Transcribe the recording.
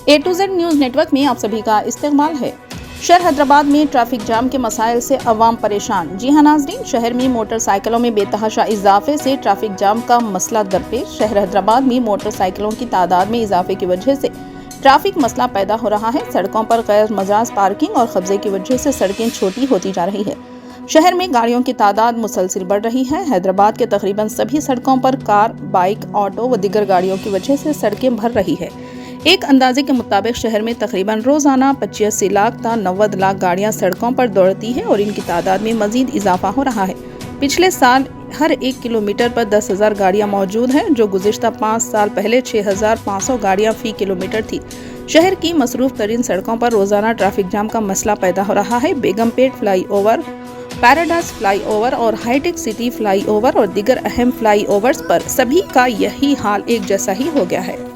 A to Z news network में आप सभी का इस्तकबाल है। शहर हैदराबाद में ट्रैफिक जाम के मसाइल से अवाम परेशान। जी हाँ नाज़रीन, शहर में मोटरसाइकिलों में बेतहाशा इजाफे से ट्रैफिक जाम का मसला दरपेश। शहर हैदराबाद में मोटरसाइकिलों की तादाद में इजाफे की वजह से ट्रैफिक मसला पैदा हो रहा है। सड़कों पर गैर मजाज पार्किंग और कब्जे की वजह से सड़कें छोटी होती जा रही है। शहर में गाड़ियों की तादाद मुसलसिल बढ़ रही है। हैदराबाद के तकरीबन सभी सड़कों पर कार, बाइक, ऑटो व दीगर गाड़ियों की वजह से सड़कें भर रही है। एक अंदाजे के मुताबिक शहर में तकरीबन रोजाना 85 लाख ता 90 लाख गाड़ियां सड़कों पर दौड़ती है और इनकी तादाद में मजीद इजाफा हो रहा है। पिछले साल हर 1 किलोमीटर पर 10,000 गाड़ियां मौजूद हैं, जो गुज़िश्ता 5 साल पहले 6,500 गाड़ियां फी किलोमीटर थी। शहर की मसरूफ तरीन सड़कों पर रोजाना ट्रैफिक जाम का मसला पैदा हो रहा है। बेगमपेट फ्लाईओवर, पैराडाइज फ्लाईओवर और हाईटेक सिटी फ्लाईओवर और दीगर अहम फ्लाईओवर्स पर सभी का यही हाल एक जैसा ही हो गया है।